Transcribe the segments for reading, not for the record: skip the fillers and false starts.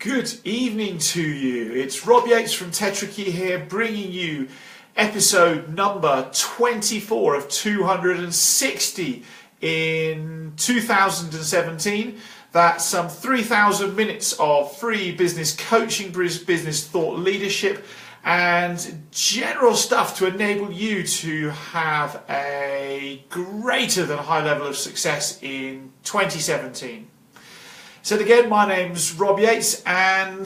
Good evening to you. It's Rob Yates from TetraKey here, bringing you episode number 24 of 260 in 2017. That's some 3,000 minutes of free business coaching, business thought leadership, and general stuff to enable you to have a greater than high level of success in 2017. So again, my name's Rob Yates, and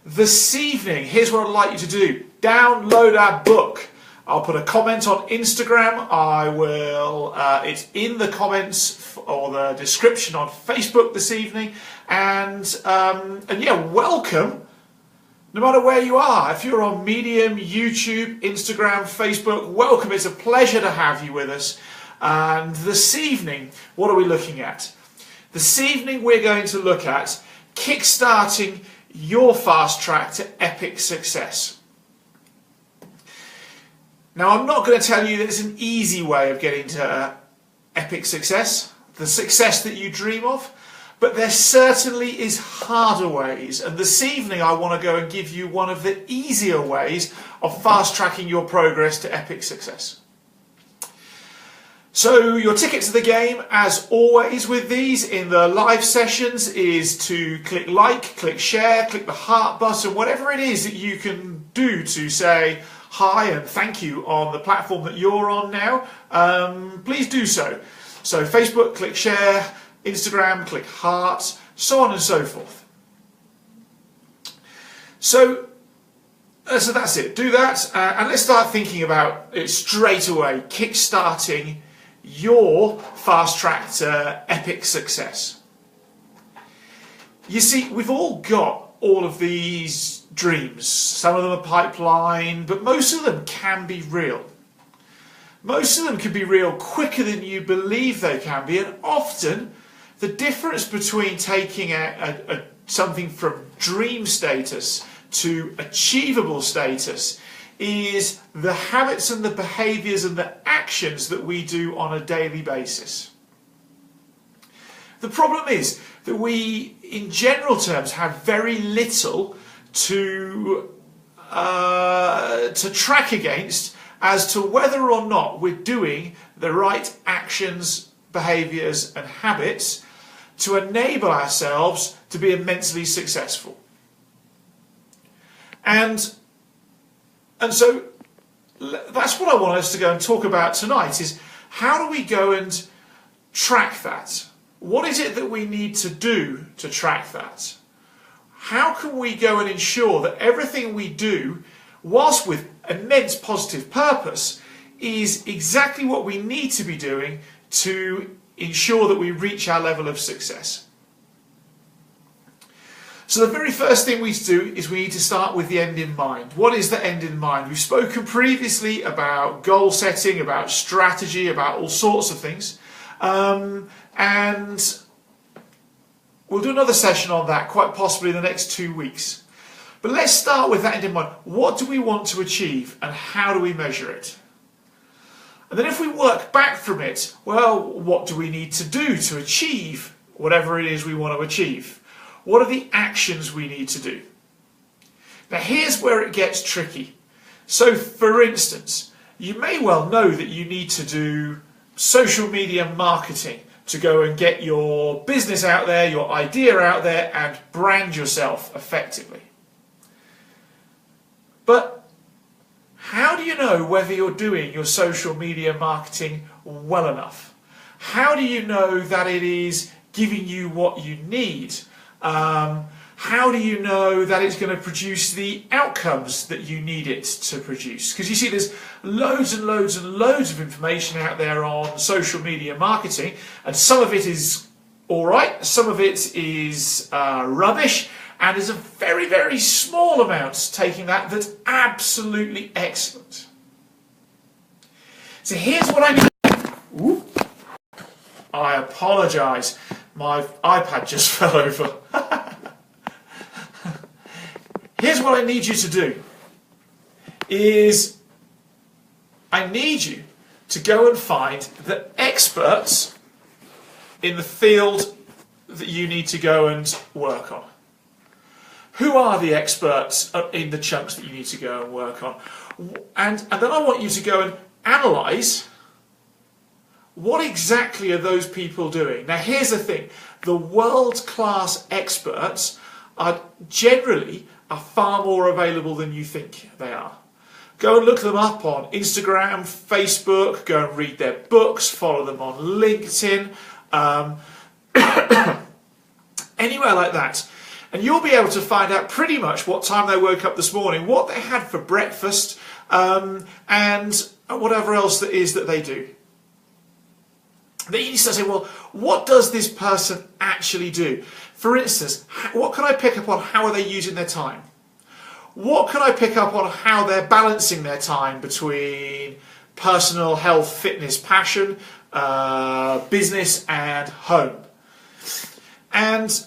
this evening, here's what I'd like you to do. Download our book. I'll put a comment on Instagram. I will, it's in the comments or the description on Facebook this evening. And yeah, welcome, no matter where you are. If you're on Medium, YouTube, Instagram, Facebook, welcome. It's a pleasure to have you with us. And this evening, what are we looking at? This evening we're going to look at kickstarting your fast track to epic success. Now, I'm not going to tell you that it's an easy way of getting to epic success, the success that you dream of, but there certainly is harder ways. And this evening I want to go and give you one of the easier ways of fast tracking your progress to epic success. So your ticket to the game, as always with these in the live sessions, is to click like, click share, click the heart button, whatever it is that you can do to say hi and thank you on the platform that you're on now. Please do so. So Facebook, click share, Instagram, click heart, so on and so forth. So that's it. Do that, and let's start thinking about it straight away, kickstarting your fast track to epic success. You see, we've all got all of these dreams. Some of them are pipeline, but most of them can be real. Most of them can be real quicker than you believe they can be, and often the difference between taking something from dream status to achievable status is the habits and the behaviours and the actions that we do on a daily basis. The problem is that we, in general terms, have very little to track against as to whether or not we're doing the right actions, behaviours and habits to enable ourselves to be immensely successful. And so that's what I want us to go and talk about tonight, is how do we go and track that? What is it that we need to do to track that? How can we go and ensure that everything we do, whilst with immense positive purpose, is exactly what we need to be doing to ensure that we reach our level of success? So the very first thing we need to do is we need to start with the end in mind. What is the end in mind? We've spoken previously about goal setting, about strategy, about all sorts of things. And we'll do another session on that, quite possibly in the next 2 weeks. But let's start with that end in mind. What do we want to achieve and how do we measure it? And then if we work back from it, well, what do we need to do to achieve whatever it is we want to achieve? What are the actions we need to do? Now here's where it gets tricky. So for instance, you may well know that you need to do social media marketing to go and get your business out there, your idea out there, and brand yourself effectively. But how do you know whether you're doing your social media marketing well enough? How do you know that it is giving you what you need? How do you know that it's going to produce the outcomes that you need it to produce? Because you see, there's loads and loads and loads of information out there on social media marketing, and some of it is all right, some of it is rubbish, and there's a very, very small amount taking that's absolutely excellent. So here's what I need. Ooh. I apologise. My iPad just fell over. Here's what I need you to do, is I need you to go and find the experts in the field that you need to go and work on. Who are the experts in the chunks that you need to go and work on? And then I want you to go and analyse what exactly are those people doing. Now here's the thing, the world-class experts are generally far more available than you think they are. Go and look them up on Instagram, Facebook, go and read their books, follow them on LinkedIn, anywhere like that. And you'll be able to find out pretty much what time they woke up this morning, what they had for breakfast, and whatever else that is that they do. Then you start saying, well, what does this person actually do? For instance, what can I pick up on how are they using their time? What can I pick up on how they're balancing their time between personal health, fitness, passion, business and home? And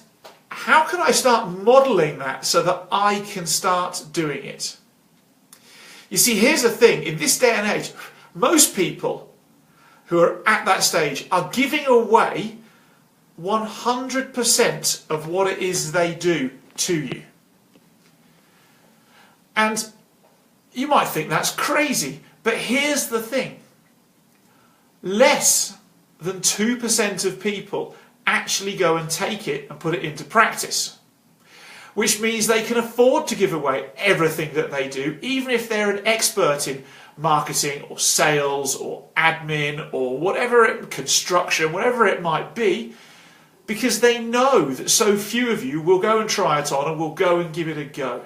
how can I start modelling that so that I can start doing it? You see, here's the thing, in this day and age, most people who are at that stage are giving away 100% of what it is they do to you. And you might think that's crazy, but here's the thing. Less than 2% of people actually go and take it and put it into practice. Which means they can afford to give away everything that they do, even if they're an expert in marketing or sales or admin or whatever, construction, whatever it might be, because they know that so few of you will go and try it on and will go and give it a go.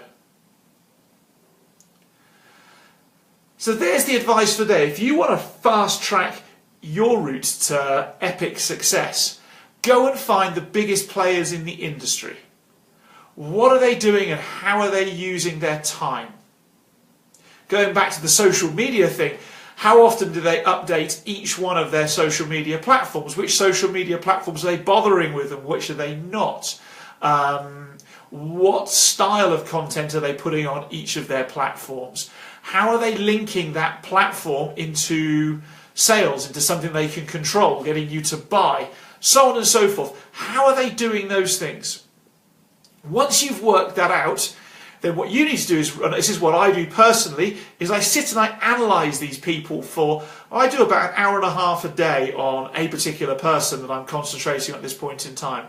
So there's the advice for today. If you want to fast track your route to epic success, go and find the biggest players in the industry. What are they doing and how are they using their time? Going back to the social media thing, how often do they update each one of their social media platforms? Which social media platforms are they bothering with and which are they not? What style of content are they putting on each of their platforms? How are they linking that platform into sales, into something they can control, getting you to buy, so on and so forth? How are they doing those things? Once you've worked that out, then what you need to do is, and this is what I do personally, is I sit and I analyse these people for, I do about an hour and a half a day on a particular person that I'm concentrating on at this point in time.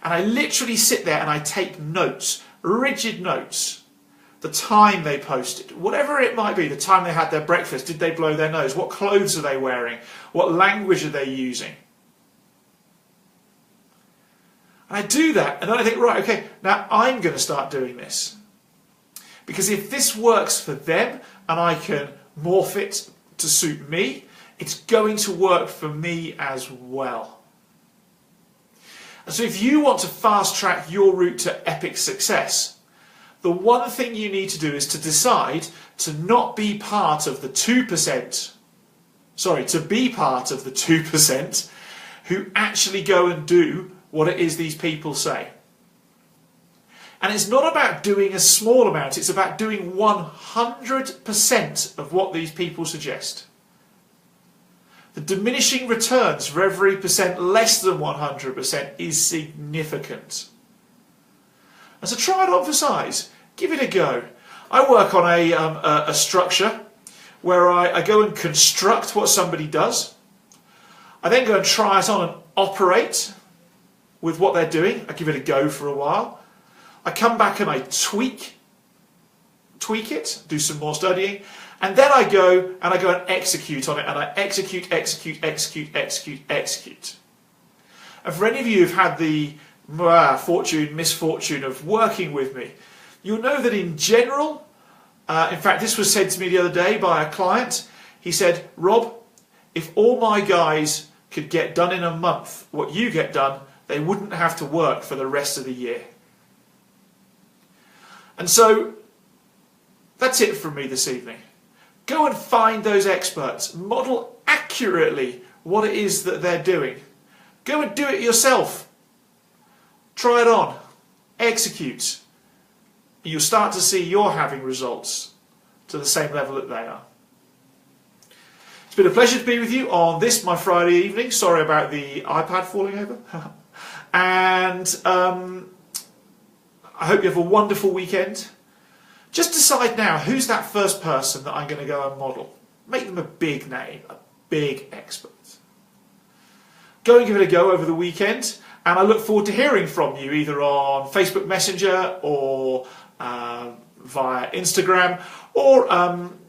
And I literally sit there and I take notes, rigid notes. The time they posted, whatever it might be, the time they had their breakfast, did they blow their nose, what clothes are they wearing, what language are they using? And I do that and then I think, right, okay, now I'm going to start doing this. Because if this works for them and I can morph it to suit me, it's going to work for me as well. And so if you want to fast track your route to epic success, the one thing you need to do is to decide to not be part of the 2%, to be part of the 2% who actually go and do what it is these people say. And it's not about doing a small amount, it's about doing 100% of what these people suggest. The diminishing returns for every percent less than 100% is significant. And so try it on for size. Give it a go. I work on a structure where I go and construct what somebody does. I then go and try it on and operate with what they're doing. I give it a go for a while. I come back and I tweak it, do some more studying, and then I go and execute on it, and I execute. And for any of you who've had the misfortune of working with me, you'll know that in general, in fact this was said to me the other day by a client, he said, Rob, if all my guys could get done in a month what you get done, they wouldn't have to work for the rest of the year. And so that's it from me this evening. Go and find those experts, model accurately what it is that they're doing. Go and do it yourself. Try it on, execute. You'll start to see you're having results to the same level that they are. It's been a pleasure to be with you on this, my Friday evening. Sorry about the iPad falling over. And I hope you have a wonderful weekend. Just decide now, who's that first person that I'm going to go and model? Make them a big name, a big expert. Go and give it a go over the weekend, and I look forward to hearing from you either on Facebook Messenger or via Instagram or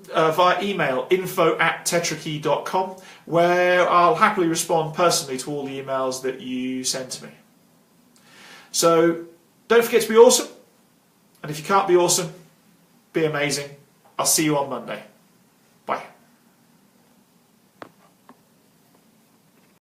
via email, info@tetrakey.com, where I'll happily respond personally to all the emails that you send to me. So don't forget to be awesome, and if you can't be awesome, be amazing. I'll see you on Monday.